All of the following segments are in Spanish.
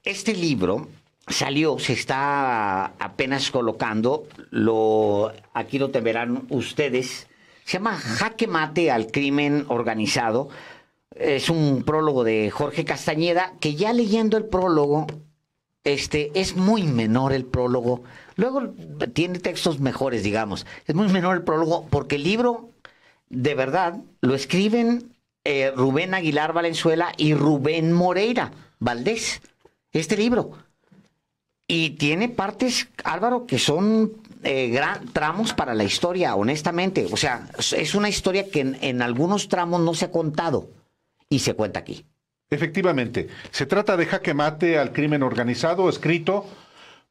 este libro salió, se está apenas colocando, aquí lo te verán ustedes, se llama Jaque Mate al Crimen Organizado. Es un prólogo de Jorge Castañeda, que ya leyendo el prólogo, es muy menor el prólogo. Luego tiene textos mejores, digamos. Es muy menor el prólogo porque el libro, de verdad, lo escriben Rubén Aguilar Valenzuela y Rubén Moreira Valdés. Este libro. Y tiene partes, Álvaro, que son tramos para la historia, honestamente. O sea, es una historia que en algunos tramos no se ha contado y se cuenta aquí. Efectivamente, se trata de Jaque Mate al Crimen Organizado, escrito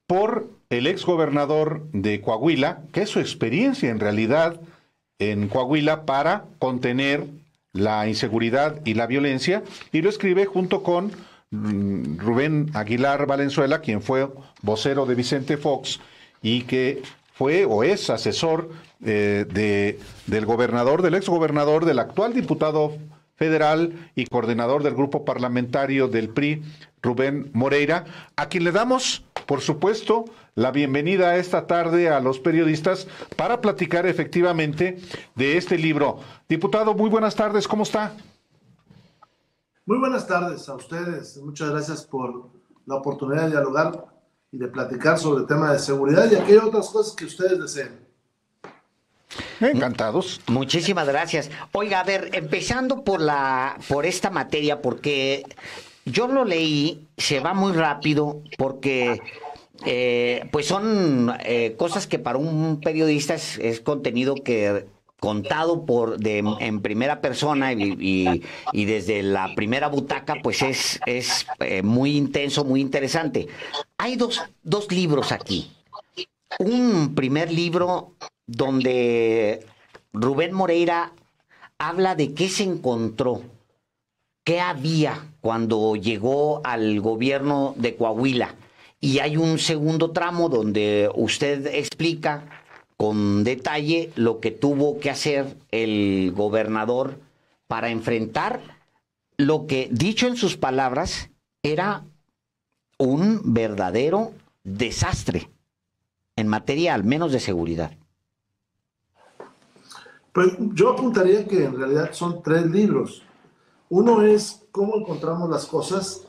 por el exgobernador de Coahuila, que es su experiencia en realidad en Coahuila para contener la inseguridad y la violencia, y lo escribe junto con Rubén Aguilar Valenzuela, quien fue vocero de Vicente Fox y que fue o es asesor del gobernador, del exgobernador, del actual diputado federal y coordinador del grupo parlamentario del PRI, Rubén Moreira, a quien le damos, por supuesto, la bienvenida esta tarde a los periodistas para platicar efectivamente de este libro. Diputado, muy buenas tardes, ¿cómo está? Muy buenas tardes a ustedes. Muchas gracias por la oportunidad de dialogar y de platicar sobre el tema de seguridad y aquellas otras cosas que ustedes deseen. Encantados. Muchísimas gracias. Oiga, a ver, empezando por esta materia, porque yo lo leí, se va muy rápido, porque pues son cosas que para un periodista es contenido que contado en primera persona y desde la primera butaca, pues es muy intenso, muy interesante. Hay dos libros aquí. Un primer libro donde Rubén Moreira habla de qué se encontró, qué había cuando llegó al gobierno de Coahuila. Y hay un segundo tramo donde usted explica con detalle lo que tuvo que hacer el gobernador para enfrentar lo que, dicho en sus palabras, era un verdadero desastre en materia al menos de seguridad. Pues yo apuntaría que en realidad son 3 libros. Uno es cómo encontramos las cosas,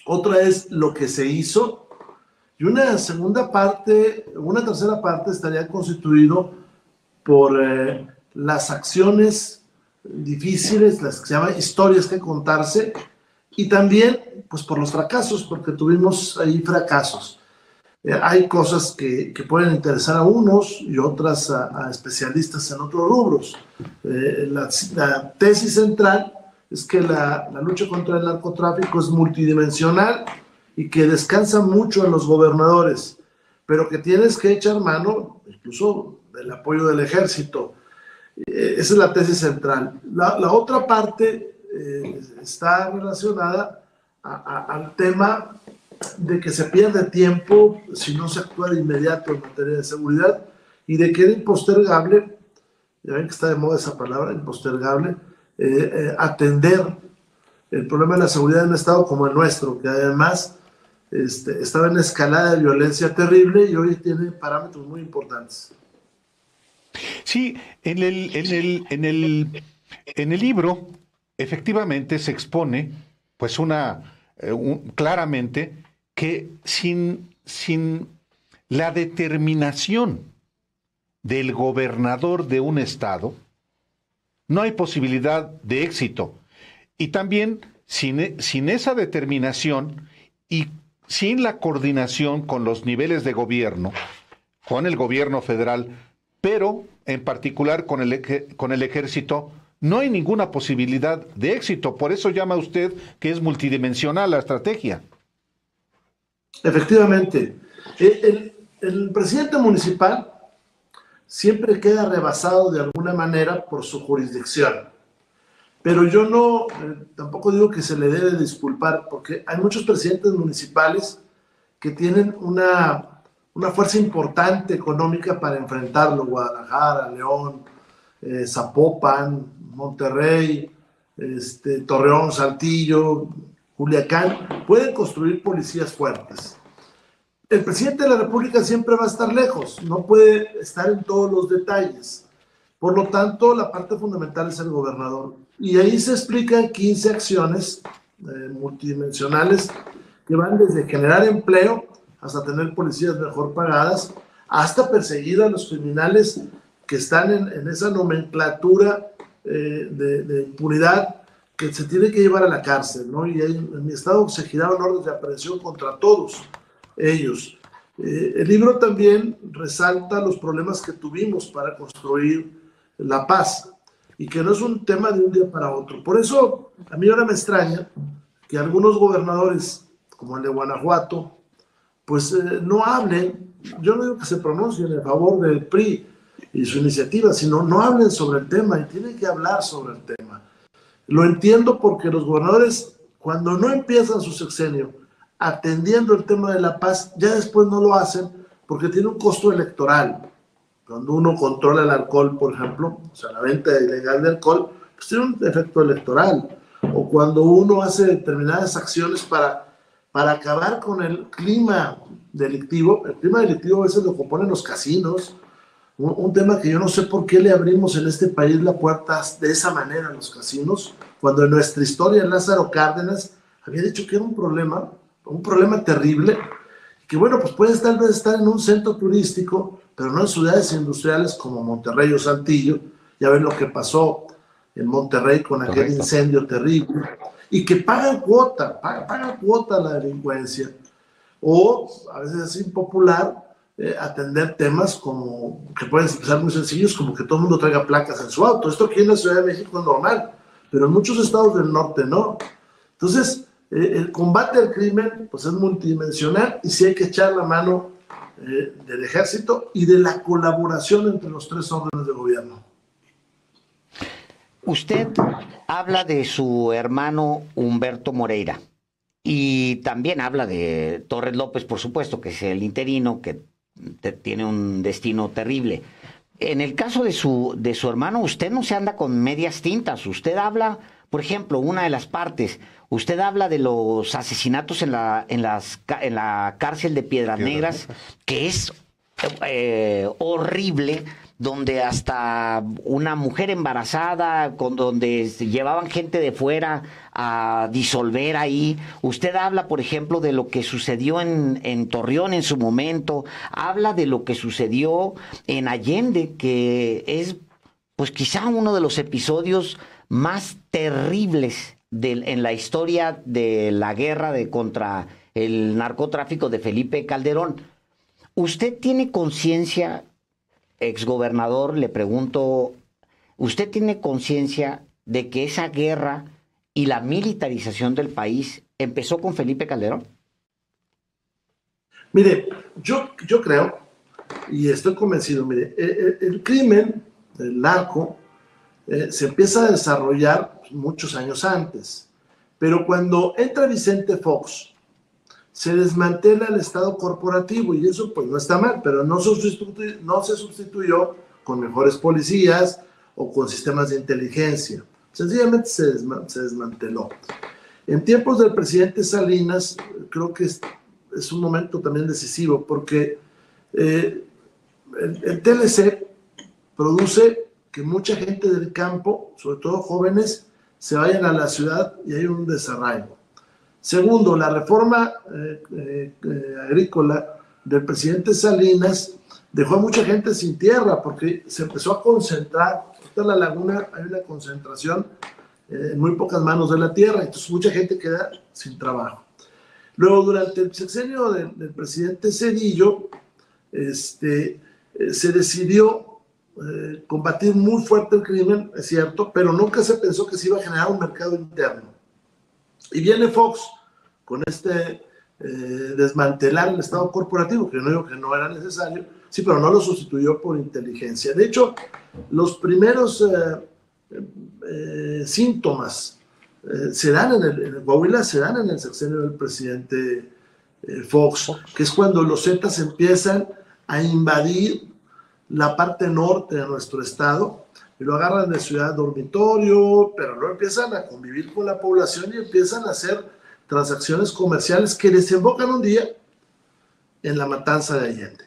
otra es lo que se hizo, y una tercera parte estaría constituido por las acciones difíciles, las que se llaman historias que contarse, y también pues por los fracasos, porque tuvimos ahí fracasos. Hay cosas que pueden interesar a unos y otras a especialistas en otros rubros. La tesis central es que la lucha contra el narcotráfico es multidimensional y que descansa mucho en los gobernadores, pero que tienes que echar mano incluso del apoyo del ejército. Esa es la tesis central. La otra parte está relacionada al tema de que se pierde tiempo si no se actúa de inmediato en materia de seguridad y de que era impostergable, ya ven que está de moda esa palabra, impostergable, atender el problema de la seguridad en un estado como el nuestro, que además estaba en escalada de violencia terrible y hoy tiene parámetros muy importantes. Sí, en el libro efectivamente se expone pues claramente que sin la determinación del gobernador de un estado no hay posibilidad de éxito. Y también sin esa determinación y sin la coordinación con los niveles de gobierno, con el gobierno federal, pero en particular con el ejército, no hay ninguna posibilidad de éxito. Por eso llama usted que es multidimensional la estrategia. Efectivamente. El presidente municipal siempre queda rebasado de alguna manera por su jurisdicción. Pero yo tampoco digo que se le debe disculpar, porque hay muchos presidentes municipales que tienen una fuerza importante económica para enfrentarlo. Guadalajara, León, Zapopan, Monterrey, Torreón, Saltillo, Culiacán, pueden construir policías fuertes. El presidente de la República siempre va a estar lejos, no puede estar en todos los detalles. Por lo tanto, la parte fundamental es el gobernador. Y ahí se explican 15 acciones multidimensionales que van desde generar empleo hasta tener policías mejor pagadas, hasta perseguir a los criminales que están en esa nomenclatura de impunidad que se tiene que llevar a la cárcel, ¿no? Y en mi estado se giraron órdenes de aprehensión contra todos ellos. El libro también resalta los problemas que tuvimos para construir la paz y que no es un tema de un día para otro. Por eso a mí ahora me extraña que algunos gobernadores, como el de Guanajuato, pues no hablen, yo no digo que se pronuncien a favor del PRI y su iniciativa, sino no hablen sobre el tema, y tienen que hablar sobre el tema. Lo entiendo porque los gobernadores, cuando no empiezan su sexenio atendiendo el tema de la paz, ya después no lo hacen porque tiene un costo electoral. Cuando uno controla el alcohol, por ejemplo, o sea, la venta ilegal de alcohol, pues tiene un efecto electoral. O cuando uno hace determinadas acciones para acabar con el clima delictivo. El clima delictivo a veces lo componen los casinos, un tema que yo no sé por qué le abrimos en este país la puerta de esa manera a los casinos, cuando en nuestra historia Lázaro Cárdenas había dicho que era un problema terrible, que bueno, pues puede tal vez estar en un centro turístico, pero no en ciudades industriales como Monterrey o Saltillo. Ya ven lo que pasó en Monterrey con aquel incendio terrible, y que pagan cuota la delincuencia, o a veces es impopular atender temas como que pueden ser muy sencillos, como que todo el mundo traiga placas en su auto. Esto aquí en la Ciudad de México es normal, pero en muchos estados del norte no. Entonces, el combate al crimen pues es multidimensional, y sí hay que echar la mano del ejército y de la colaboración entre los tres órdenes de gobierno. Usted habla de su hermano Humberto Moreira y también habla de Torres López, por supuesto, que es el interino, que tiene un destino terrible. En el caso de su hermano, usted no se anda con medias tintas. Usted habla, por ejemplo, una de las partes, usted habla de los asesinatos en la cárcel de Piedras Negras, que es horrible, donde hasta una mujer embarazada, donde llevaban gente de fuera a disolver ahí. Usted habla, por ejemplo, de lo que sucedió en Torreón en su momento, habla de lo que sucedió en Allende, que es pues quizá uno de los episodios más terribles en la historia de la guerra contra el narcotráfico de Felipe Calderón. ¿Usted tiene conciencia, exgobernador, le pregunto, ¿usted tiene conciencia de que esa guerra y la militarización del país empezó con Felipe Calderón? Mire, yo creo, y estoy convencido, mire, el crimen, el narco, se empieza a desarrollar muchos años antes, pero cuando entra Vicente Fox, se desmantela el Estado corporativo, y eso pues no está mal, pero no se sustituyó con mejores policías o con sistemas de inteligencia. Sencillamente se desmanteló. En tiempos del presidente Salinas, creo que es un momento también decisivo, porque el TLC produce que mucha gente del campo, sobre todo jóvenes, se vayan a la ciudad y hay un desarraigo. Segundo, la reforma agrícola del presidente Salinas dejó a mucha gente sin tierra, porque se empezó a concentrar. En la laguna hay una concentración en muy pocas manos de la tierra, entonces mucha gente queda sin trabajo. Luego, durante el sexenio del presidente Zedillo, se decidió combatir muy fuerte el crimen, es cierto, pero nunca se pensó que se iba a generar un mercado interno. Y viene Fox con desmantelar el Estado corporativo, que no digo que no era necesario, sí, pero no lo sustituyó por inteligencia. De hecho, los primeros síntomas se dan en Coahuila, se dan en el sexenio del presidente Fox, que es cuando los Zetas empiezan a invadir la parte norte de nuestro estado, y lo agarran de ciudad dormitorio, pero luego empiezan a convivir con la población y empiezan a hacer transacciones comerciales que desembocan un día en la matanza de Allende.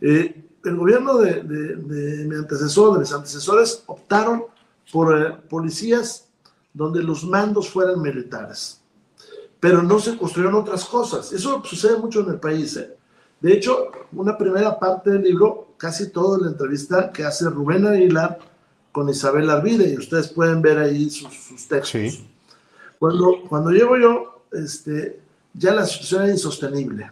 El gobierno de mi antecesor, de mis antecesores, optaron por policías donde los mandos fueran militares, pero no se construyeron otras cosas. Eso sucede mucho en el país. De hecho, una primera parte del libro, casi toda la entrevista que hace Rubén Aguilar con Isabel Arvide, y ustedes pueden ver ahí sus textos. Sí. Cuando llego yo, ya la situación era insostenible.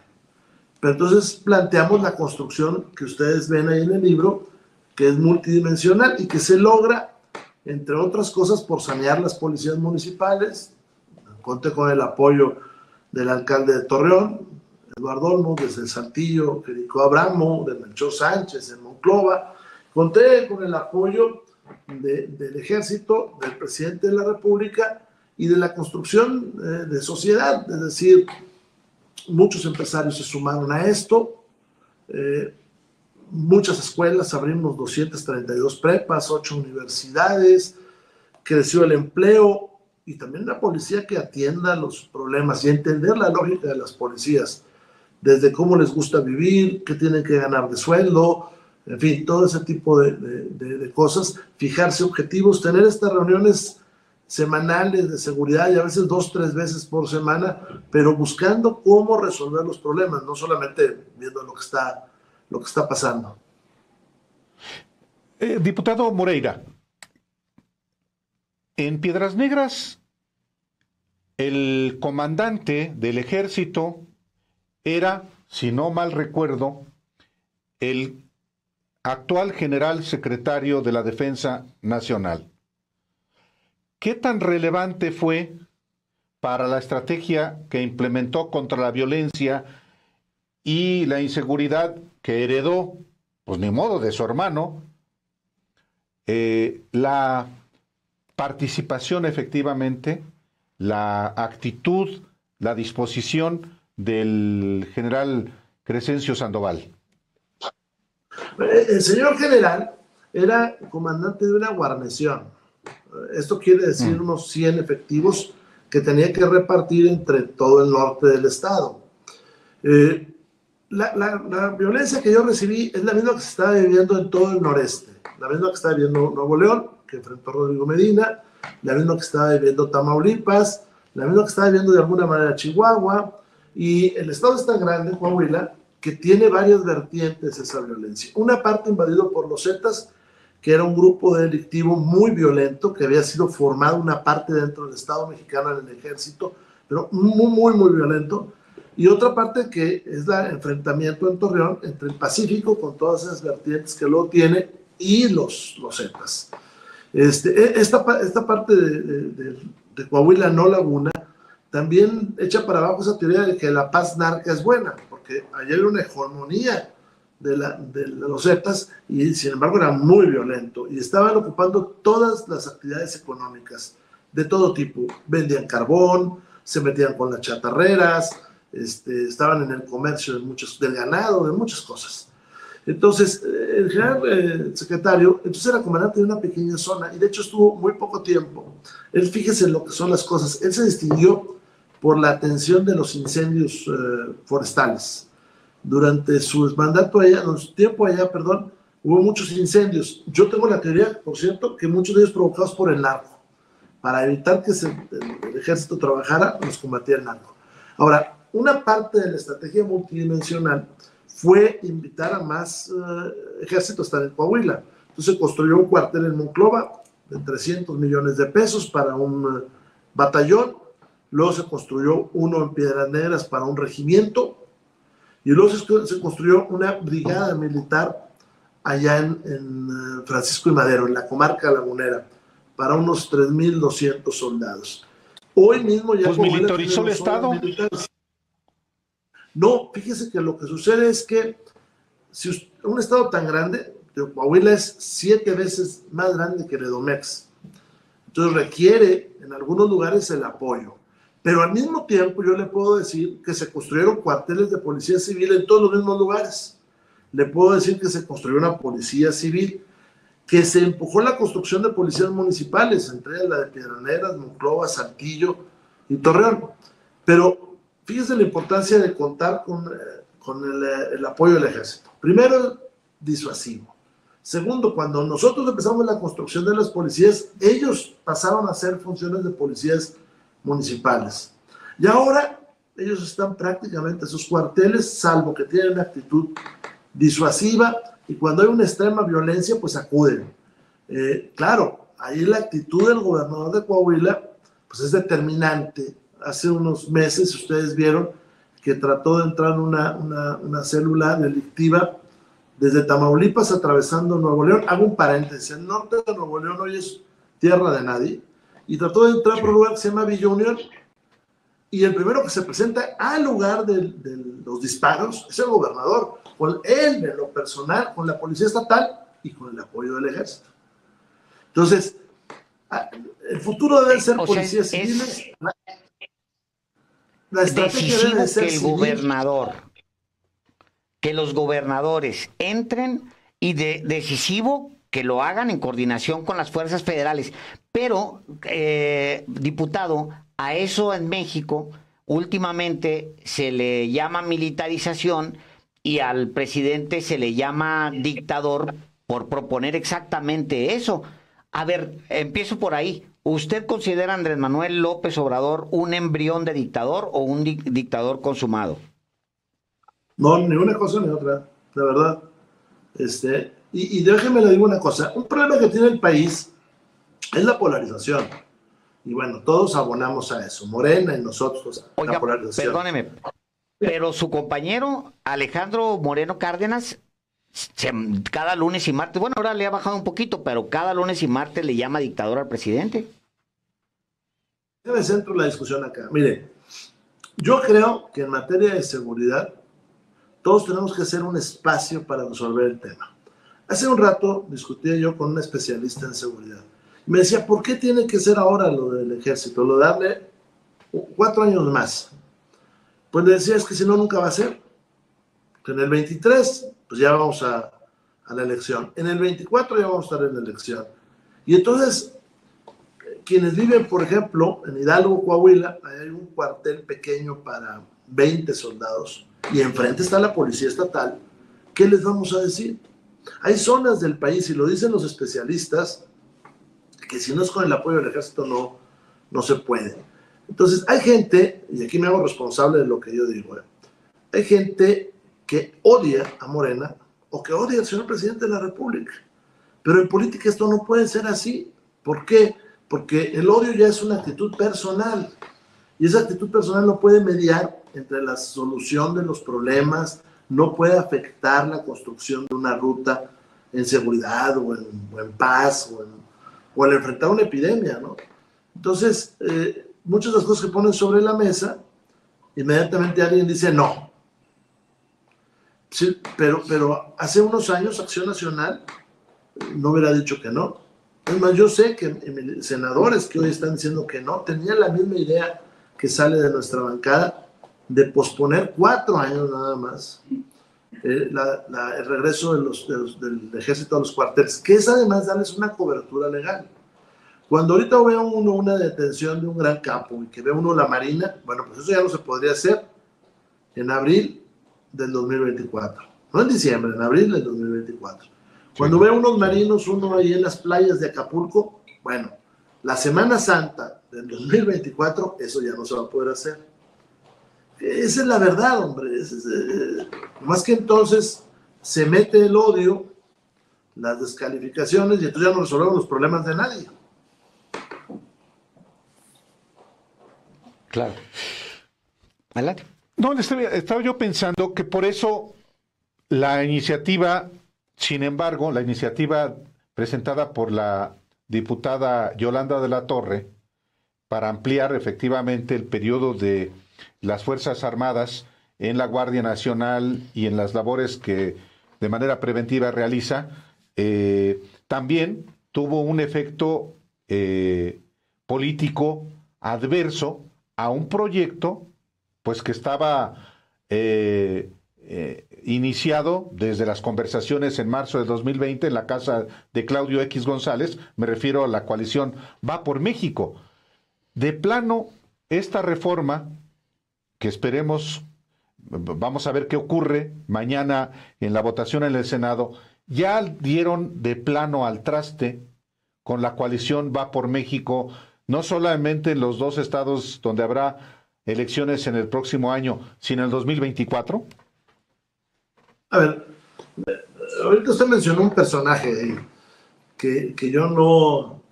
Pero entonces planteamos la construcción que ustedes ven ahí en el libro, que es multidimensional y que se logra, entre otras cosas, por sanear las policías municipales. Conté con el apoyo del alcalde de Torreón, Eduardo Olmos, desde Saltillo, Federico Abramo, de Melchor Sánchez en Monclova. Conté con el apoyo del ejército, del presidente de la República y de la construcción de sociedad, es decir, muchos empresarios se sumaron a esto, muchas escuelas, abrimos 232 prepas, 8 universidades, creció el empleo y también la policía que atienda los problemas y entender la lógica de las policías, desde cómo les gusta vivir, qué tienen que ganar de sueldo, en fin, todo ese tipo de cosas, fijarse objetivos, tener estas reuniones semanales de seguridad y a veces 2 o 3 veces por semana, pero buscando cómo resolver los problemas, no solamente viendo lo que está pasando. Diputado Moreira, en Piedras Negras el comandante del ejército era, si no mal recuerdo, el actual general secretario de la Defensa Nacional. ¿Qué tan relevante fue para la estrategia que implementó contra la violencia y la inseguridad que heredó, pues ni modo, de su hermano, la participación efectivamente, la actitud, la disposición del general Crescencio Sandoval? El señor general era comandante de una guarnición. Esto quiere decir unos 100 efectivos que tenía que repartir entre todo el norte del estado. La violencia que yo recibí es la misma que se estaba viviendo en todo el noreste, la misma que estaba viviendo Nuevo León, que enfrentó Rodrigo Medina, la misma que estaba viviendo Tamaulipas, la misma que estaba viviendo de alguna manera Chihuahua, y el estado es tan grande, Coahuila, que tiene varias vertientes esa violencia. Una parte invadido por los Zetas, que era un grupo delictivo muy violento, que había sido formado una parte dentro del Estado mexicano en el ejército, pero muy violento, y otra parte que es el enfrentamiento en Torreón entre el Pacífico, con todas esas vertientes que luego tiene, y los Zetas. Esta parte de Coahuila, no Laguna, también echa para abajo esa teoría de que la paz narca es buena, porque allá hay una hegemonía de los Zetas y sin embargo era muy violento y estaban ocupando todas las actividades económicas de todo tipo. Vendían carbón, se metían con las chatarreras, estaban en el comercio del ganado, de muchas cosas. Entonces, el general secretario, entonces era comandante de una pequeña zona y de hecho estuvo muy poco tiempo. Él, fíjese lo que son las cosas, él se distinguió por la atención de los incendios forestales. Durante su mandato allá, su tiempo allá, perdón, hubo muchos incendios. Yo tengo la teoría, por cierto, que muchos de ellos provocados por el narco. Para evitar que el ejército trabajara, los combatía el narco. Ahora, una parte de la estrategia multidimensional fue invitar a más ejércitos a estar en Coahuila. Entonces se construyó un cuartel en Monclova de 300 millones de pesos para un batallón. Luego se construyó uno en Piedras Negras para un regimiento. Y luego se construyó una brigada militar allá en Francisco y Madero, en la comarca lagunera, para unos 3,200 soldados. Hoy mismo ya... Pues militarizó el Estado. No, fíjese que lo que sucede es que si un estado tan grande, Coahuila es 7 veces más grande que Edomex, entonces requiere en algunos lugares el apoyo. Pero al mismo tiempo yo le puedo decir que se construyeron cuarteles de policía civil en todos los mismos lugares. Le puedo decir que se construyó una policía civil, que se empujó la construcción de policías municipales, entre ellas la de Piedras Negras, Monclova, Saltillo y Torreón. Pero fíjese la importancia de contar con el apoyo del ejército. Primero, disuasivo. Segundo, cuando nosotros empezamos la construcción de las policías, ellos pasaron a hacer funciones de policías municipales. Y ahora ellos están prácticamente en sus cuarteles, salvo que tienen una actitud disuasiva, y cuando hay una extrema violencia, pues acuden. Claro, ahí la actitud del gobernador de Coahuila pues es determinante. Hace unos meses ustedes vieron que trató de entrar en una célula delictiva desde Tamaulipas atravesando Nuevo León. Hago un paréntesis, el norte de Nuevo León hoy es tierra de nadie, y trató de entrar por un lugar que se llama Villa Unión, y el primero que se presenta al lugar de los disparos es el gobernador, con él en lo personal, con la policía estatal y con el apoyo del ejército. Entonces, el futuro debe ser policías civiles. La estrategia debe ser que el gobernador, que los gobernadores entren, y decisivo que lo hagan en coordinación con las fuerzas federales. Pero, diputado, a eso en México últimamente se le llama militarización, y al presidente se le llama dictador por proponer exactamente eso. A ver, empiezo por ahí. ¿Usted considera a Andrés Manuel López Obrador un embrión de dictador o un dictador consumado? No, ni una cosa ni otra, la verdad. Y déjeme le digo una cosa. Un problema que tiene el país es la polarización. Y bueno, todos abonamos a eso. Morena y nosotros. Oiga, la polarización. Perdóneme, pero su compañero Alejandro Moreno Cárdenas, cada lunes y martes, bueno, ahora le ha bajado un poquito, pero cada lunes y martes le llama dictador al presidente. Yo me centro la discusión acá. Mire, yo creo que en materia de seguridad todos tenemos que hacer un espacio para resolver el tema. Hace un rato discutía yo con un especialista en seguridad. Me decía, ¿por qué tiene que ser ahora lo del ejército? Lo de darle 4 años más. Pues le decía, es que si no, nunca va a ser. Que en el 23, pues ya vamos a la elección. En el 24 ya vamos a estar en la elección. Y entonces, quienes viven, por ejemplo, en Hidalgo, Coahuila, hay un cuartel pequeño para 20 soldados, y enfrente está la policía estatal. ¿Qué les vamos a decir? Hay zonas del país, y lo dicen los especialistas, que si no es con el apoyo del ejército no se puede. Entonces hay gente, y aquí me hago responsable de lo que yo digo, hay gente que odia a Morena o que odia al señor presidente de la República. Pero en política esto no puede ser así. ¿Por qué? Porque el odio ya es una actitud personal, y esa actitud personal no puede mediar entre la solución de los problemas, no puede afectar la construcción de una ruta en seguridad o en paz o al enfrentar una epidemia, ¿no? Entonces, muchas de las cosas que ponen sobre la mesa, inmediatamente alguien dice no. Sí, pero hace unos años Acción Nacional no hubiera dicho que no. Es más, yo sé que senadores que hoy están diciendo que no, tenían la misma idea que sale de nuestra bancada, de posponer 4 años nada más el regreso del ejército a los cuarteles, que es además darles una cobertura legal. Cuando ahorita ve uno una detención de un gran capo y que ve uno la Marina, bueno, pues eso ya no se podría hacer en abril del 2024. No en diciembre, en abril del 2024. Cuando ve unos marinos, uno ahí en las playas de Acapulco, bueno, la Semana Santa del 2024, eso ya no se va a poder hacer. Esa es la verdad, hombre. Más que entonces se mete el odio, las descalificaciones, y entonces ya no resolvemos los problemas de nadie. Claro. Adelante. No, estaba yo pensando que por eso la iniciativa, sin embargo, la iniciativa presentada por la diputada Yolanda de la Torre para ampliar efectivamente el periodo de las Fuerzas Armadas en la Guardia Nacional y en las labores que de manera preventiva realiza, también tuvo un efecto político adverso a un proyecto pues que estaba iniciado desde las conversaciones en marzo de 2020 en la casa de Claudio X González. Me refiero a la coalición Va por México. De plano, esta reforma que esperemos, vamos a ver qué ocurre mañana en la votación en el Senado, ya dieron de plano al traste con la coalición Va por México, no solamente en los 2 estados donde habrá elecciones en el próximo año, sino en el 2024? A ver, ahorita usted mencionó un personaje ahí que yo no,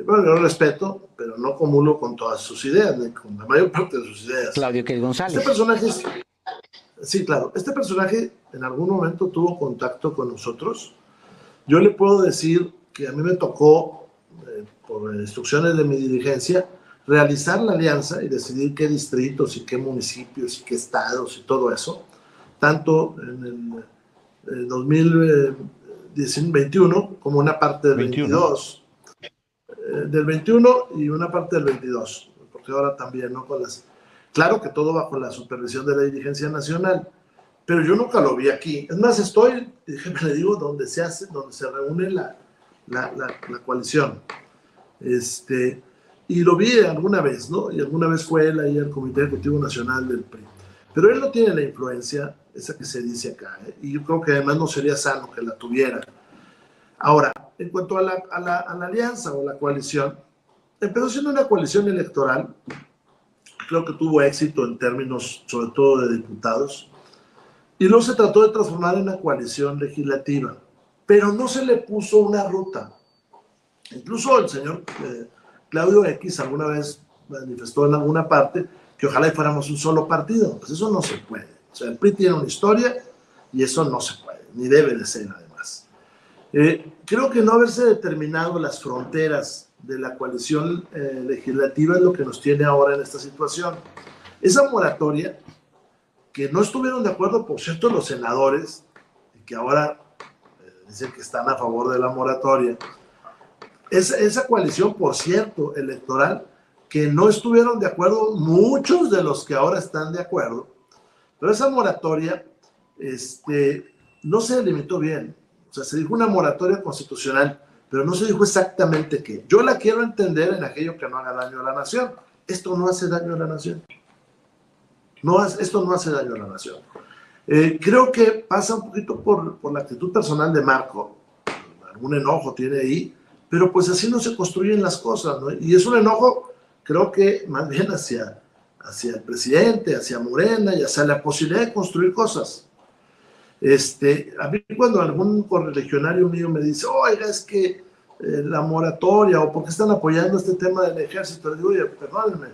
bueno, yo respeto, pero no comulgo con todas sus ideas, ni con la mayor parte de sus ideas. Claudio X González. Este personaje, sí, claro, este personaje en algún momento tuvo contacto con nosotros. Yo le puedo decir que a mí me tocó, por instrucciones de mi dirigencia, realizar la alianza y decidir qué distritos y qué municipios y qué estados y todo eso, tanto en el 2021 como una parte del 22, del 21 y una parte del 22, porque ahora también, ¿no? Claro que todo bajo la supervisión de la dirigencia nacional, pero yo nunca lo vi aquí. Es más, le digo, donde se reúne la coalición. Y lo vi alguna vez, ¿no? Y alguna vez fue él ahí al Comité Ejecutivo Nacional del PRI. Pero él no tiene la influencia, esa que se dice acá, ¿eh? Y yo creo que además no sería sano que la tuviera. Ahora, en cuanto a la alianza o la coalición, empezó siendo una coalición electoral, creo que tuvo éxito en términos, sobre todo de diputados, y luego se trató de transformar en una coalición legislativa, pero no se le puso una ruta. Incluso el señor Claudio X alguna vez manifestó en alguna parte que ojalá fuéramos un solo partido. Pues eso no se puede. O sea, el PRI tiene una historia y eso no se puede, ni debe de ser además. Creo que no haberse determinado las fronteras de la coalición legislativa es lo que nos tiene ahora en esta situación. Esa moratoria, que no estuvieron de acuerdo, por cierto, los senadores, y que ahora dicen que están a favor de la moratoria, esa coalición, por cierto, electoral, que no estuvieron de acuerdo muchos de los que ahora están de acuerdo, pero esa moratoria no se delimitó bien. O sea, se dijo una moratoria constitucional, pero no se dijo exactamente qué. Yo la quiero entender en aquello que no haga daño a la nación. Esto no hace daño a la nación. Esto no hace daño a la nación. Creo que pasa un poquito por la actitud personal de Marco. Algún enojo tiene ahí, pero pues así no se construyen las cosas, ¿no? Y es un enojo, creo que más bien hacia el presidente, hacia Morena y hacia la posibilidad de construir cosas. A mí cuando algún correligionario mío me dice, oiga, es que la moratoria, o por qué están apoyando este tema del ejército, le digo, oye, perdónenme,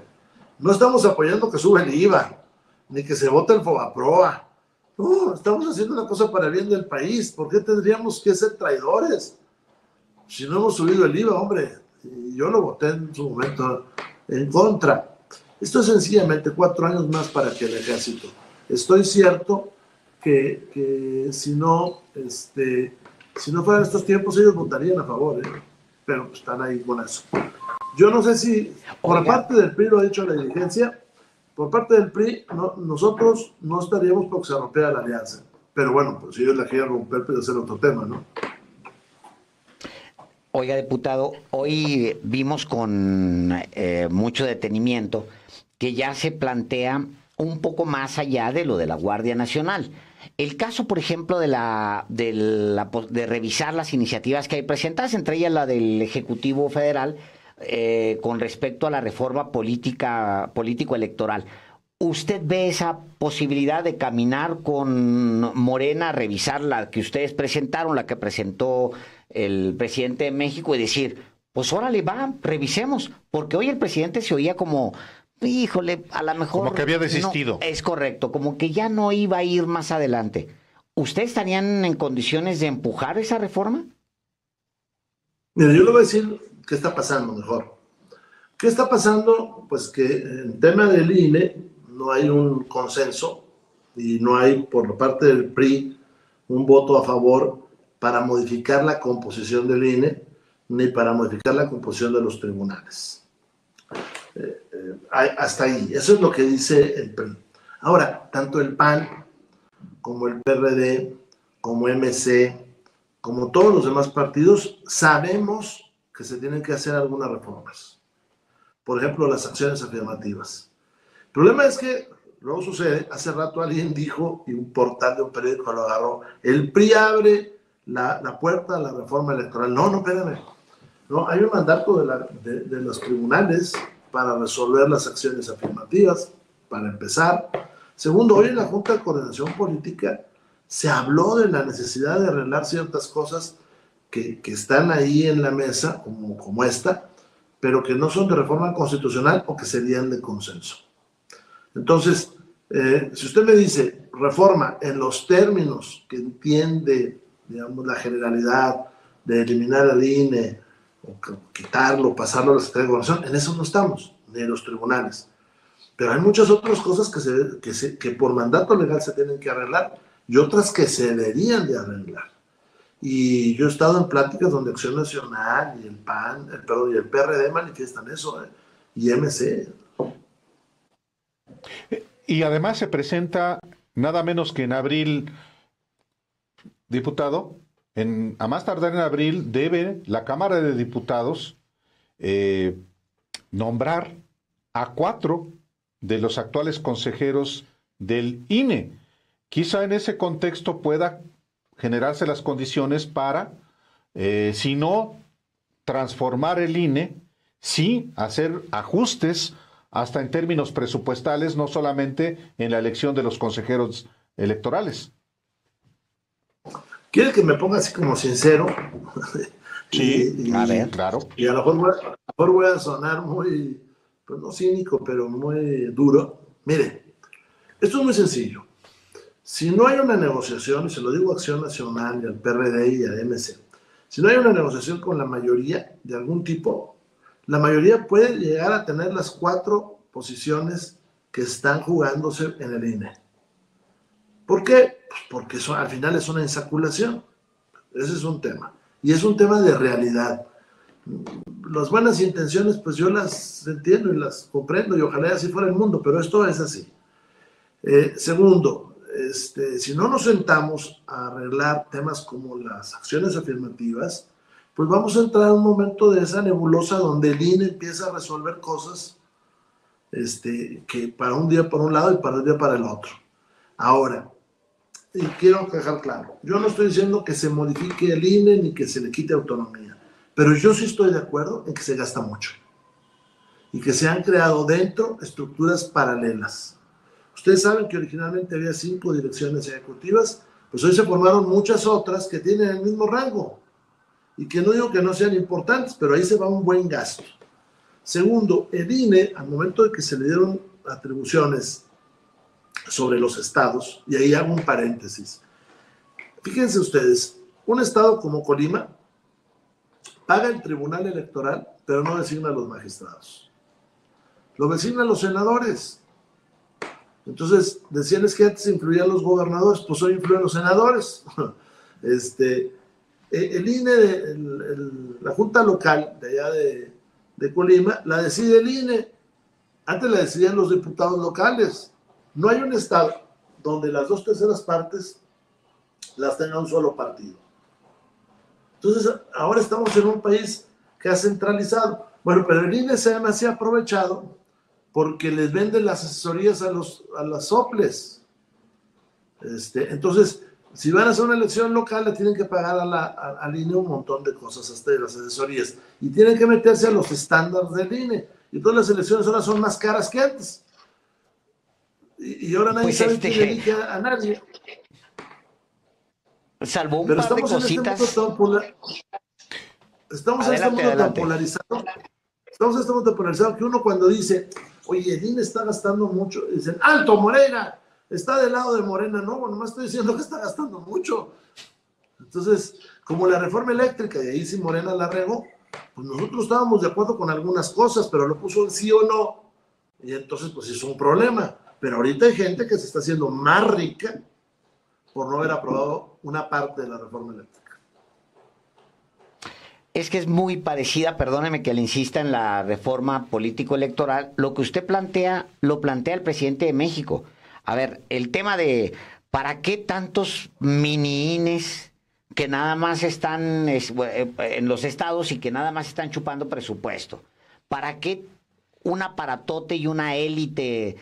no estamos apoyando que sube el IVA, ni que se vote el FOBAPROA. No, estamos haciendo una cosa para el bien del país. ¿Por qué tendríamos que ser traidores? Si no hemos subido el IVA, hombre, y yo lo voté en su momento en contra. Esto es sencillamente 4 años más para que el ejército. Estoy cierto que si no fueran estos tiempos, ellos votarían a favor, pero pues están ahí con eso. Yo no sé si por parte del PRI, lo ha dicho la dirigencia, por parte del PRI, nosotros no estaríamos porque se rompiera la alianza. Pero bueno, pues si ellos la quieren romper, pues hacer otro tema, ¿no? Oiga, diputado, hoy vimos con mucho detenimiento que ya se plantea un poco más allá de lo de la Guardia Nacional. El caso, por ejemplo, de revisar las iniciativas que hay presentadas, entre ellas la del Ejecutivo Federal, con respecto a la reforma político-electoral. ¿Usted ve esa posibilidad de caminar con Morena, revisar la que ustedes presentaron, la que presentó el presidente de México, y decir, pues órale, va, revisemos? Porque hoy el presidente se oía como, híjole, a lo mejor... Como que había desistido. No, es correcto, como que ya no iba a ir más adelante. ¿Ustedes estarían en condiciones de empujar esa reforma? Mira, yo le voy a decir qué está pasando mejor. ¿Qué está pasando? Pues que en tema del INE no hay un consenso y no hay por parte del PRI un voto a favor para modificar la composición del INE ni para modificar la composición de los tribunales. Hasta ahí, eso es lo que dice el PRI. Ahora, tanto el PAN como el PRD, como MC, como todos los demás partidos, sabemos que se tienen que hacer algunas reformas. Por ejemplo, las acciones afirmativas. El problema es que luego sucede, hace rato alguien dijo, y un portal de un periódico lo agarró, el PRI abre la puerta a la reforma electoral. No, no, espérame. No, hay un mandato de los tribunales para resolver las acciones afirmativas, para empezar. Segundo, hoy en la Junta de Coordinación Política se habló de la necesidad de arreglar ciertas cosas que están ahí en la mesa, como esta, pero que no son de reforma constitucional o que serían de consenso. Entonces, si usted me dice reforma en los términos que entiende, digamos, la generalidad de eliminar al INE, o quitarlo, pasarlo a la Secretaría de Gobernación, en eso no estamos, ni en los tribunales. Pero hay muchas otras cosas que por mandato legal se tienen que arreglar y otras que se deberían de arreglar. Y yo he estado en pláticas donde Acción Nacional y el PAN, y el PRD manifiestan eso, y MC. Y además se presenta nada menos que en abril, diputado, a más tardar en abril debe la Cámara de Diputados nombrar a 4 de los actuales consejeros del INE. Quizá en ese contexto pueda generarse las condiciones para, si no transformar el INE, sí hacer ajustes hasta en términos presupuestales, no solamente en la elección de los consejeros electorales. ¿Quiere que me ponga así como sincero? Sí, a ver, claro. Y a lo mejor voy a sonar muy, pues no cínico, pero muy duro. Mire, esto es muy sencillo. Si no hay una negociación, y se lo digo a Acción Nacional y al PRD y a MC, si no hay una negociación con la mayoría de algún tipo, la mayoría puede llegar a tener las 4 posiciones que están jugándose en el INE. ¿Por qué? Pues porque al final es una insaculación. Ese es un tema. Y es un tema de realidad. Las buenas intenciones, pues yo las entiendo y las comprendo, y ojalá así fuera el mundo, pero esto es así. Segundo, si no nos sentamos a arreglar temas como las acciones afirmativas, pues vamos a entrar a un momento de esa nebulosa donde el INE empieza a resolver cosas que para un día por un lado y para el día para el otro. Ahora, y quiero dejar claro, yo no estoy diciendo que se modifique el INE ni que se le quite autonomía, pero yo sí estoy de acuerdo en que se gasta mucho y que se han creado dentro estructuras paralelas. Ustedes saben que originalmente había 5 direcciones ejecutivas, pues hoy se formaron muchas otras que tienen el mismo rango y que no digo que no sean importantes, pero ahí se va un buen gasto. Segundo, el INE, al momento de que se le dieron atribuciones sobre los estados, y ahí hago un paréntesis. Fíjense ustedes, un estado como Colima paga el Tribunal Electoral, pero no designa a los magistrados. Lo designan los senadores. Entonces, decían es que antes influían los gobernadores, pues hoy influyen los senadores. El INE, la Junta Local de allá de Colima, la decide el INE. Antes la decidían los diputados locales. No hay un estado donde las 2/3 partes las tenga un solo partido. Entonces, ahora estamos en un país que ha centralizado. Bueno, pero el INE se ha aprovechado porque les venden las asesorías a las soples. Entonces, si van a hacer una elección local, le tienen que pagar al INE un montón de cosas, hasta de las asesorías. Y tienen que meterse a los estándares del INE. Y todas las elecciones ahora son más caras que antes. Y ahora nadie sabe quién elige a nadie. Salvo un par de cositas. Estamos en este mundo tan polarizado. Estamos en este mundo tan polarizado que uno cuando dice, oye, el INE está gastando mucho, dicen, ¡alto, Morena! Está del lado de Morena. No, nomás estoy diciendo que está gastando mucho. Entonces, como la reforma eléctrica, y ahí sí Morena la regó, pues nosotros estábamos de acuerdo con algunas cosas, pero lo puso en sí o no. Y entonces, pues es un problema. Pero ahorita hay gente que se está haciendo más rica por no haber aprobado una parte de la reforma eléctrica. Es que es muy parecida, perdóneme que le insista en la reforma político-electoral. Lo que usted plantea, lo plantea el presidente de México. A ver, el tema de ¿para qué tantos mini-INES que nada más están en los estados y que nada más están chupando presupuesto? ¿Para qué un aparatote y una élite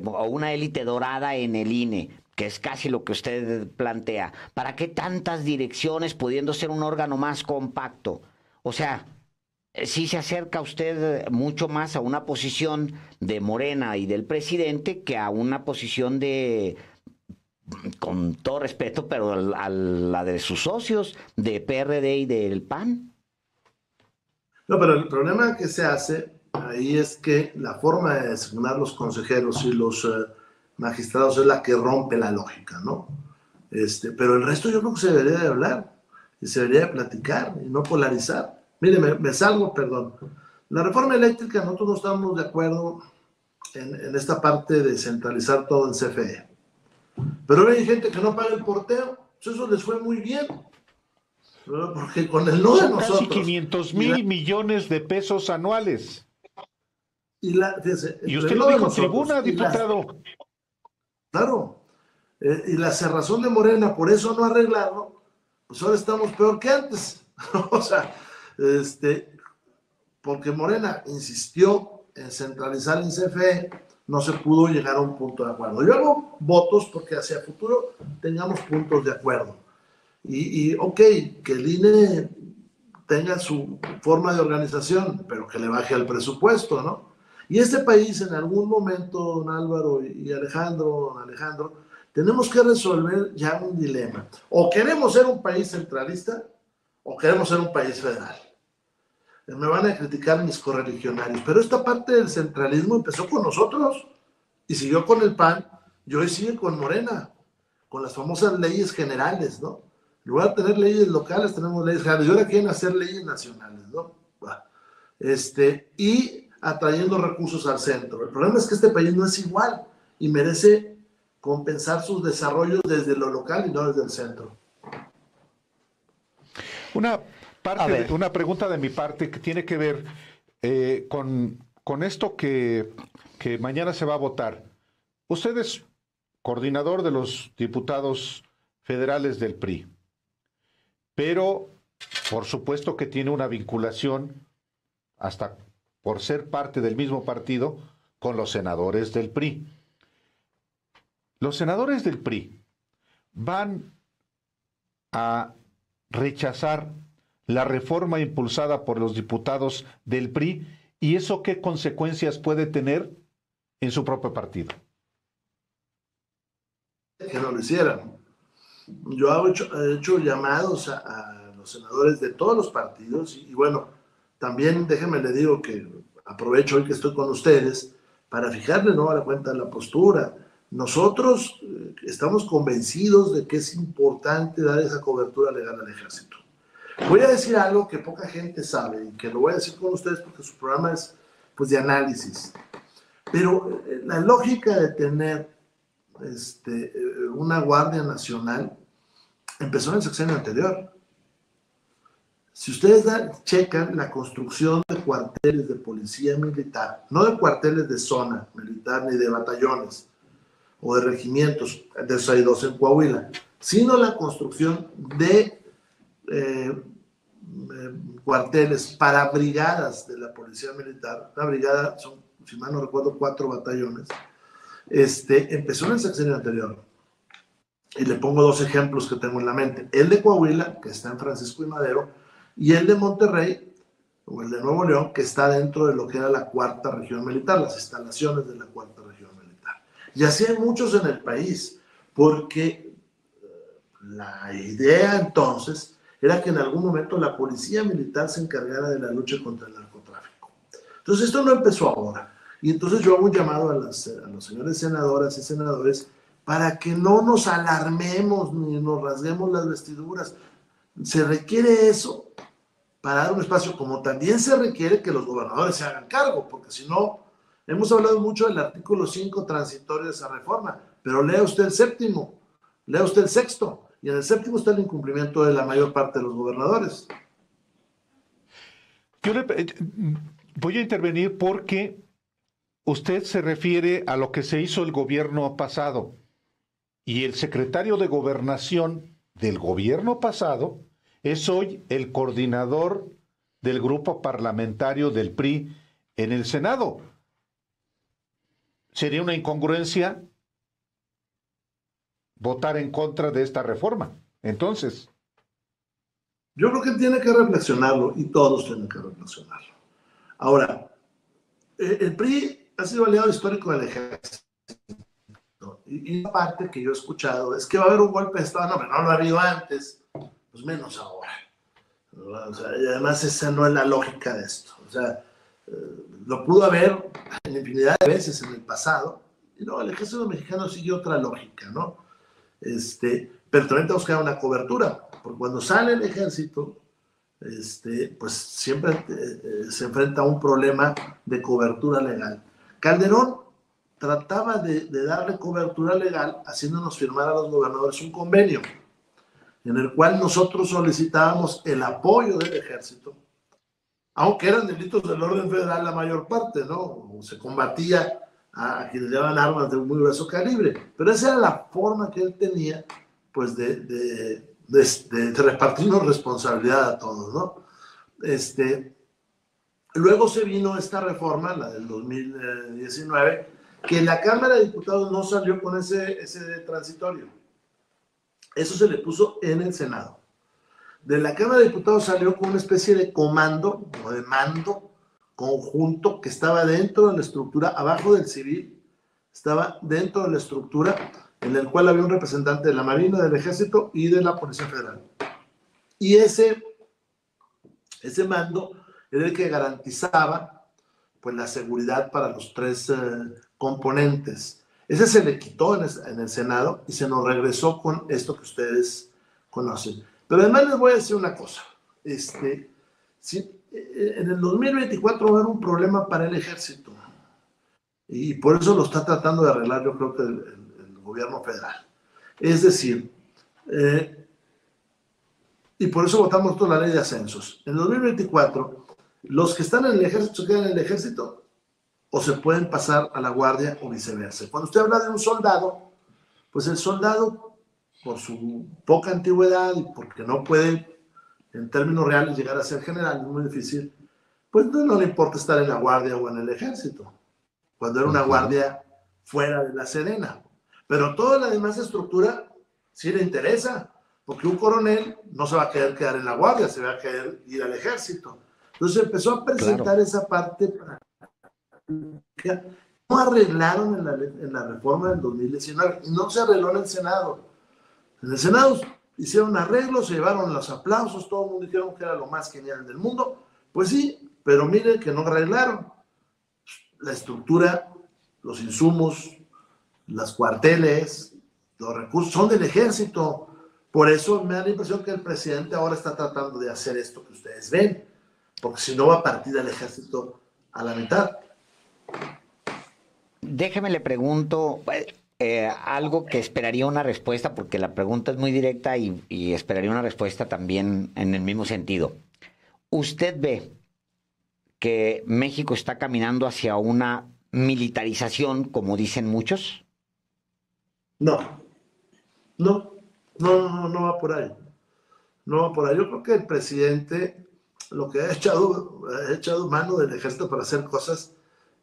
o una élite dorada en el INE, que es casi lo que usted plantea. ¿Para qué tantas direcciones pudiendo ser un órgano más compacto? O sea, sí se acerca usted mucho más a una posición de Morena y del presidente que a una posición de, con todo respeto, pero a la de sus socios, de PRD y del PAN. No, pero el problema que se hace ahí es que la forma de designar los consejeros y los magistrados es la que rompe la lógica, ¿no? Pero el resto yo creo que se debería de hablar y se debería de platicar y no polarizar. Mire, me salgo, perdón. La reforma eléctrica, nosotros no estamos de acuerdo en esta parte de centralizar todo en CFE. Pero ahora hay gente que no paga el porteo, pues eso les fue muy bien. Porque con el no de Son nosotros... casi 500,000 millones de pesos anuales. Fíjese, Y usted lo dijo en tribuna, diputado. Claro. Y la cerrazón de Morena, por eso no arreglarlo, pues ahora estamos peor que antes. O sea, porque Morena insistió en centralizar el CFE, no se pudo llegar a un punto de acuerdo. Yo hago votos porque hacia futuro tengamos puntos de acuerdo. Ok, que el INE tenga su forma de organización, pero que le baje el presupuesto, ¿no? Y este país en algún momento, don Álvaro y Alejandro, tenemos que resolver ya un dilema. O queremos ser un país centralista o queremos ser un país federal. Me van a criticar mis correligionarios, pero esta parte del centralismo empezó con nosotros y siguió con el PAN y hoy sigue con Morena, con las famosas leyes generales, ¿no? En lugar de tener leyes locales, tenemos leyes generales y ahora quieren hacer leyes nacionales, ¿no? Y atrayendo recursos al centro. El problema es que este país no es igual y merece compensar sus desarrollos desde lo local y no desde el centro. Una pregunta de mi parte que tiene que ver con esto que mañana se va a votar. Usted es coordinador de los diputados federales del PRI, pero por supuesto que tiene una vinculación, hasta por ser parte del mismo partido, con los senadores del PRI. Los senadores del PRI van a rechazar la reforma impulsada por los diputados del PRI, ¿y eso qué consecuencias puede tener en su propio partido? Que no lo hicieran. Yo he hecho llamados a los senadores de todos los partidos y bueno, también déjenme le digo que aprovecho hoy que estoy con ustedes para fijarle a la cuenta de la postura. Nosotros estamos convencidos de que es importante dar esa cobertura legal al ejército. Voy a decir algo que poca gente sabe y que lo voy a decir con ustedes porque su programa es pues de análisis. Pero la lógica de tener una Guardia Nacional empezó en el sexenio anterior. Si ustedes checan la construcción de cuarteles de policía militar, no de cuarteles de zona militar ni de batallones o de regimientos, de esos hay 2 en Coahuila, sino la construcción de cuarteles para brigadas de la policía militar. La brigada son, si mal no recuerdo, 4 batallones. Empezó en el sexenio anterior. Y le pongo 2 ejemplos que tengo en la mente. El de Coahuila, que está en Francisco y Madero, y el de Monterrey, o el de Nuevo León, que está dentro de lo que era la 4ª región militar, las instalaciones de la 4ª región militar. Y así hay muchos en el país, porque la idea entonces era que en algún momento la policía militar se encargara de la lucha contra el narcotráfico. Entonces esto no empezó ahora. Y entonces yo hago un llamado a los señores senadoras y senadores para que no nos alarmemos ni nos rasguemos las vestiduras. Se requiere eso para dar un espacio, como también se requiere que los gobernadores se hagan cargo, porque si no, hemos hablado mucho del artículo 5 transitorio de esa reforma, pero lea usted el 7º, lea usted el 6º, y en el 7º está el incumplimiento de la mayor parte de los gobernadores. Yo voy a intervenir porque usted se refiere a lo que se hizo el gobierno pasado, y el secretario de Gobernación del gobierno pasado es hoy el coordinador del grupo parlamentario del PRI en el Senado. Sería una incongruencia votar en contra de esta reforma. Entonces, yo creo que tiene que reflexionarlo y todos tienen que reflexionarlo. Ahora, el PRI ha sido aliado histórico del ejército. Y la parte que yo he escuchado es que va a haber un golpe de Estado. No, no lo ha habido antes, pues menos ahora. O sea, y además esa no es la lógica de esto. O sea, lo pudo haber en infinidad de veces en el pasado, y no, el ejército mexicano sigue otra lógica, ¿no? Pero también tenemos que dar una cobertura, porque cuando sale el ejército, pues siempre se enfrenta a un problema de cobertura legal. Calderón trataba de darle cobertura legal haciéndonos firmar a los gobernadores un convenio en el cual nosotros solicitábamos el apoyo del ejército, aunque eran delitos del orden federal la mayor parte, ¿no? Se combatía a quienes llevaban armas de un muy grueso calibre, pero esa era la forma que él tenía, pues, de repartirnos responsabilidad a todos, ¿no? Luego se vino esta reforma, la del 2019, que la Cámara de Diputados no salió con ese transitorio. Eso se le puso en el Senado. De la Cámara de Diputados salió con una especie de comando o de mando conjunto que estaba dentro de la estructura, abajo del civil, estaba dentro de la estructura en el cual había un representante de la Marina, del Ejército y de la Policía Federal. Y ese mando era el que garantizaba, pues, la seguridad para los tres componentes. Ese se le quitó en el Senado y se nos regresó con esto que ustedes conocen. Pero además les voy a decir una cosa. En el 2024 va a haber un problema para el ejército. Y por eso lo está tratando de arreglar, yo creo que el gobierno federal. Es decir, y por eso votamos toda la ley de ascensos. En el 2024, los que están en el ejército se quedan en el ejército o se pueden pasar a la guardia o viceversa. Cuando usted habla de un soldado, pues el soldado, por su poca antigüedad y porque no puede, en términos reales, llegar a ser general, es muy difícil, pues no le importa estar en la guardia o en el ejército, cuando era una guardia fuera de la Sedena. Pero toda la demás estructura sí le interesa, porque un coronel no se va a querer quedar en la guardia, se va a querer ir al ejército. Entonces empezó a presentar esa parte para que no arreglaron en la reforma del 2019 y no se arregló en el Senado. En el Senado hicieron arreglos, se llevaron los aplausos, todo el mundo dijeron que era lo más genial del mundo. Pues sí, pero miren que no arreglaron. La estructura, los insumos, los cuarteles, los recursos son del ejército. Por eso me da la impresión que el presidente ahora está tratando de hacer esto que ustedes ven, porque si no va a partir el ejército a la mitad. Déjeme le pregunto algo que esperaría una respuesta, porque la pregunta es muy directa y esperaría una respuesta también en el mismo sentido. ¿Usted ve que México está caminando hacia una militarización, como dicen muchos? No va por ahí. No va por ahí. Yo creo que el presidente lo que ha echado mano del ejército para hacer cosas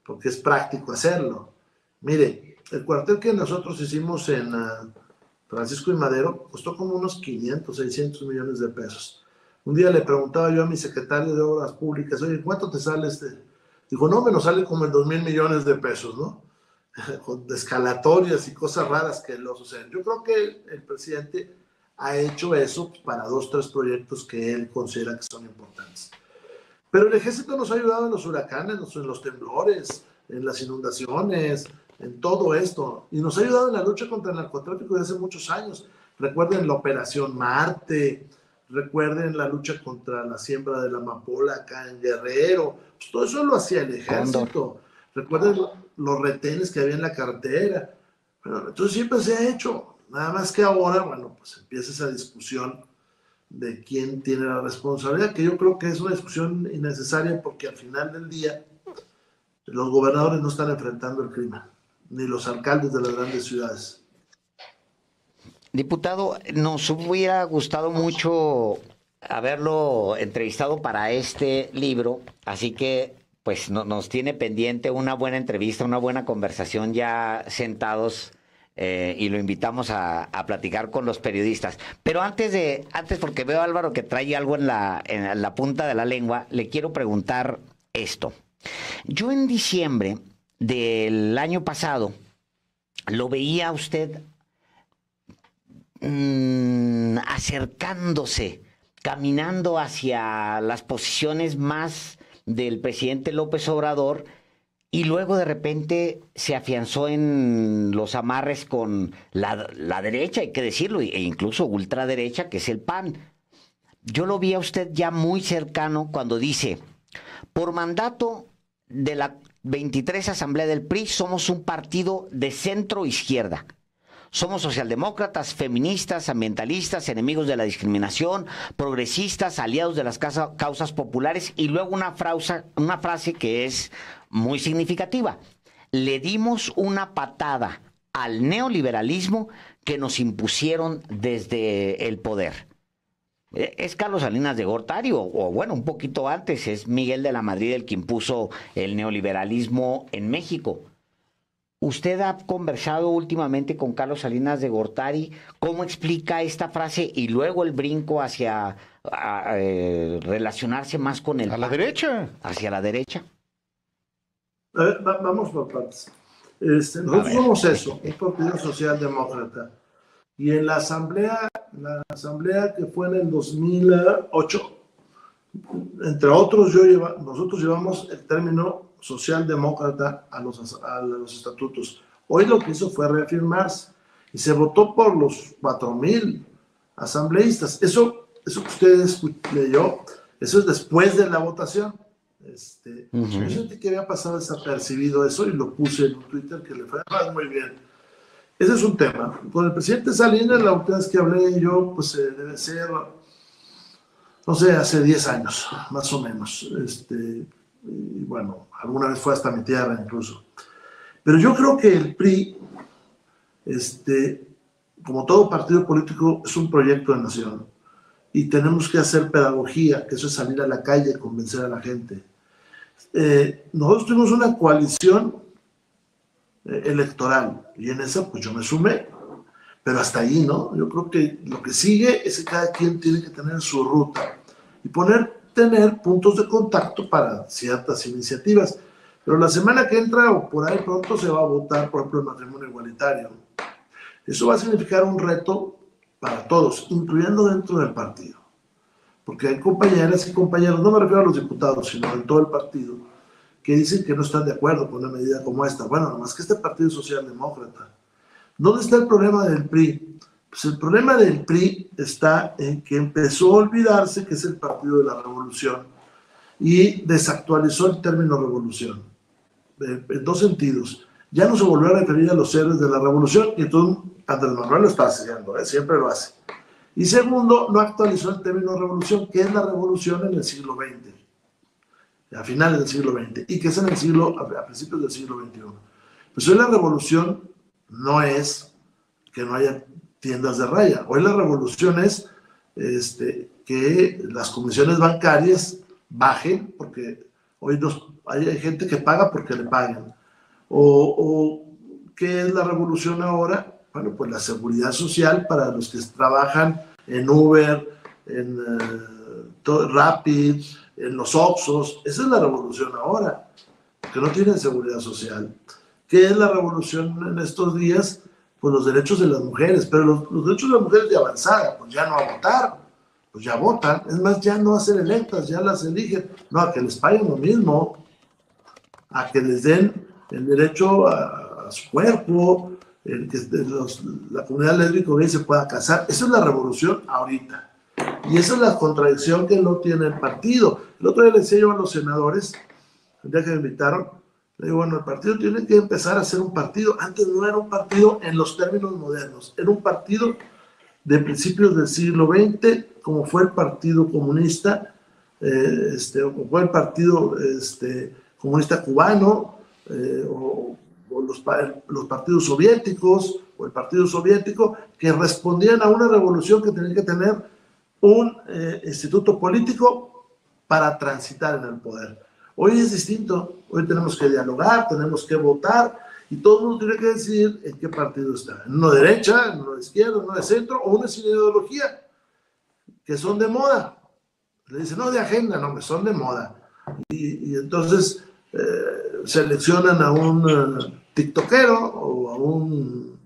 porque es práctico hacerlo. Mire, el cuartel que nosotros hicimos en Francisco y Madero costó como unos 500, 600 millones de pesos. Un día le preguntaba yo a mi secretario de Obras Públicas, oye, ¿cuánto te sale este? Dijo, no, me nos sale como en 2,000 millones de pesos, ¿no? Con escalatorias y cosas raras que lo suceden. Yo creo que el presidente ha hecho eso para 2, 3 proyectos que él considera que son importantes. Pero el ejército nos ha ayudado en los huracanes, en los temblores, en las inundaciones, en todo esto. Y nos ha ayudado en la lucha contra el narcotráfico desde hace muchos años. Recuerden la Operación Marte, recuerden la lucha contra la siembra de la amapola acá en Guerrero. Pues todo eso lo hacía el ejército. Recuerden los retenes que había en la carretera. Bueno, entonces siempre se ha hecho. Nada más que ahora, bueno, pues empieza esa discusión de quién tiene la responsabilidad, que yo creo que es una discusión innecesaria porque al final del día los gobernadores no están enfrentando el crimen, ni los alcaldes de las grandes ciudades. Diputado, nos hubiera gustado mucho haberlo entrevistado para este libro, así que pues nos tiene pendiente una buena entrevista, una buena conversación ya sentados y lo invitamos a platicar con los periodistas. Pero antes, porque veo a Álvaro que trae algo en la punta de la lengua, le quiero preguntar esto. Yo en diciembre del año pasado lo veía a usted acercándose, caminando hacia las posiciones más del presidente López Obrador, y luego de repente se afianzó en los amarres con la derecha, hay que decirlo, e incluso ultraderecha, que es el PAN. Yo lo vi a usted ya muy cercano cuando dice: por mandato de la 23 Asamblea del PRI somos un partido de centro izquierda. Somos socialdemócratas, feministas, ambientalistas, enemigos de la discriminación, progresistas, aliados de las causas populares, y luego una frase que es muy significativa. Le dimos una patada al neoliberalismo que nos impusieron desde el poder. Es Carlos Salinas de Gortari, o bueno, un poquito antes, es Miguel de la Madrid el que impuso el neoliberalismo en México. ¿Usted ha conversado últimamente con Carlos Salinas de Gortari? ¿Cómo explica esta frase y luego el brinco hacia relacionarse más con el ¿A la derecha? Hacia la derecha. A ver, vamos por partes. Nosotros somos eso, un partido socialdemócrata. Y en la asamblea que fue en el 2008, entre otros, nosotros llevamos el término socialdemócrata a los estatutos. Hoy lo que hizo fue reafirmarse y se votó por los 4,000 asambleístas. Eso que ustedes leyó, eso es después de la votación. Yo sentí que había pasado desapercibido eso y lo puse en un Twitter que le fue muy bien. Ese es un tema. Con el presidente Salinas, la última vez que hablé yo, pues debe ser, no sé, hace 10 años, más o menos. Y bueno, alguna vez fue hasta mi tierra incluso. Pero yo creo que el PRI, como todo partido político, es un proyecto de nación. Y tenemos que hacer pedagogía, que eso es salir a la calle y convencer a la gente. Nosotros tuvimos una coalición electoral y en esa pues yo me sumé, pero hasta ahí, ¿no? Yo creo que lo que sigue es que cada quien tiene que tener su ruta y tener puntos de contacto para ciertas iniciativas. Pero la semana que entra o por ahí pronto se va a votar, por ejemplo, el matrimonio igualitario. Eso va a significar un reto para todos, incluyendo dentro del partido. Porque hay compañeras y compañeros, no me refiero a los diputados, sino en todo el partido, que dicen que no están de acuerdo con una medida como esta. Bueno, nomás que este partido es socialdemócrata. ¿Dónde está el problema del PRI? Pues el problema del PRI está en que empezó a olvidarse que es el partido de la revolución y desactualizó el término revolución. En dos sentidos. Ya no se volvió a referir a los héroes de la revolución, y entonces Andrés Manuel lo está haciendo, siempre lo hace. Y segundo, no actualizó el término revolución, que es la revolución en el siglo XX, a finales del siglo XX, y que es a principios del siglo XXI. Pues hoy la revolución no es que no haya tiendas de raya, hoy la revolución es que las comisiones bancarias bajen, porque hoy hay gente que paga porque le pagan. O ¿qué es la revolución ahora? Bueno, pues la seguridad social para los que trabajan en Uber, en Rapid, en los Oxxos. Esa es la revolución ahora, que no tienen seguridad social. ¿Qué es la revolución en estos días? Pues los derechos de las mujeres, pero los derechos de las mujeres de avanzada, pues ya no a votar, pues ya votan. Es más, ya no a ser electas, ya las eligen. No, a que les paguen lo mismo, a que les den el derecho a su cuerpo, que la comunidad lésbica gay se pueda casar. Esa es la revolución ahorita. Y esa es la contradicción que no tiene el partido. El otro día le decía yo a los senadores, el día que me invitaron, le digo, bueno, el partido tiene que empezar a ser un partido. Antes no era un partido en los términos modernos, era un partido de principios del siglo XX, como fue el Partido Comunista, como fue el Partido Comunista Cubano, o los partidos soviéticos, o el Partido Soviético, que respondían a una revolución que tenía que tener un instituto político para transitar en el poder. Hoy es distinto, hoy tenemos que dialogar, tenemos que votar y todo el mundo tiene que decidir en qué partido está, en una derecha, en una izquierda, en una de centro o una sin ideología, que son de moda. Le dicen, no, de agenda, no, son de moda. Y entonces seleccionan a un tiktokero o a un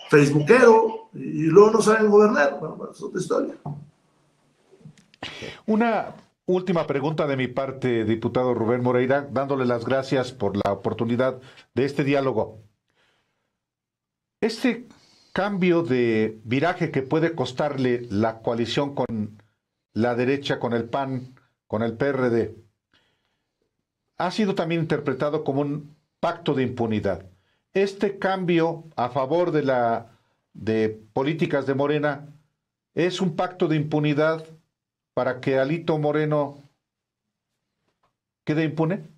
facebookero y luego no saben gobernar. Bueno, es otra historia. Una última pregunta de mi parte, diputado Rubén Moreira, dándole las gracias por la oportunidad de este diálogo. Este cambio de viraje que puede costarle la coalición con la derecha, con el PAN, con el PRD, ha sido también interpretado como un pacto de impunidad. Este cambio a favor de políticas de Morena es un pacto de impunidad para que Alito Moreno quede impune.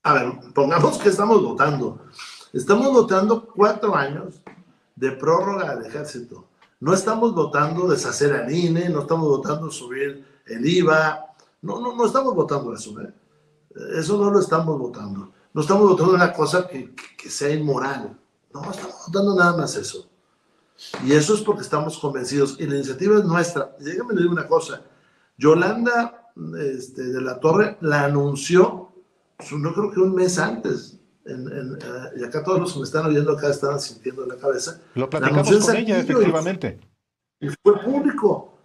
A ver, pongamos que estamos votando. Estamos votando 4 años de prórroga del ejército. No estamos votando deshacer al INE, no estamos votando subir el IVA, no estamos votando eso, ¿eh? Eso no lo estamos votando. No estamos votando una cosa que sea inmoral. No, estamos votando nada más eso. Y eso es porque estamos convencidos. Y la iniciativa es nuestra. Y déjame decir una cosa. Yolanda de la Torre la anunció, no creo que un mes antes. Y acá todos los que me están oyendo acá están sintiendo la cabeza. Lo platicamos con ella, efectivamente. Y fue público.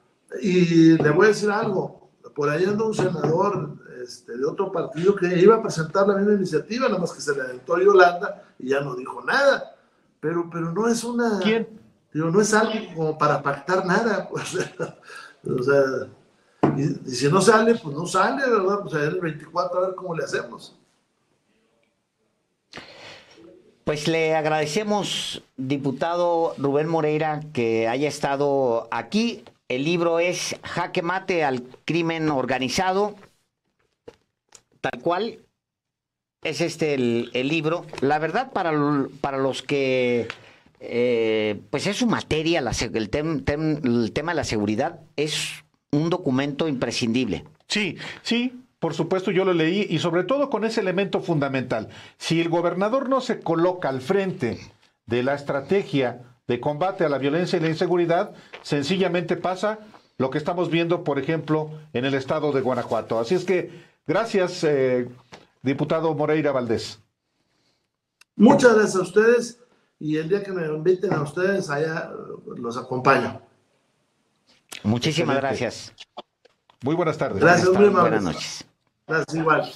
Y le voy a decir algo. Por ahí anda un senador de otro partido que iba a presentar la misma iniciativa, nada más que se le aventó a Yolanda y ya no dijo nada. Pero no es una... ¿Quién? Digo, no es algo como para pactar nada. Pues, o sea, y si no sale, pues no sale, ¿verdad? Pues el 24 a ver cómo le hacemos. Pues le agradecemos, diputado Rubén Moreira, que haya estado aquí. El libro es Jaque Mate al Crimen Organizado, tal cual. Es el libro. La verdad, para los que, pues es su materia, el tema de la seguridad, es un documento imprescindible. Sí, sí. Por supuesto, yo lo leí y sobre todo con ese elemento fundamental. Si el gobernador no se coloca al frente de la estrategia de combate a la violencia y la inseguridad, sencillamente pasa lo que estamos viendo, por ejemplo, en el estado de Guanajuato. Así es que, gracias, diputado Moreira Valdés. Muchas gracias a ustedes y el día que me inviten a ustedes, allá los acompaño. Muchísimas gracias. Muy buenas tardes. Gracias, muy amable. Buenas noches. Gracias, igual.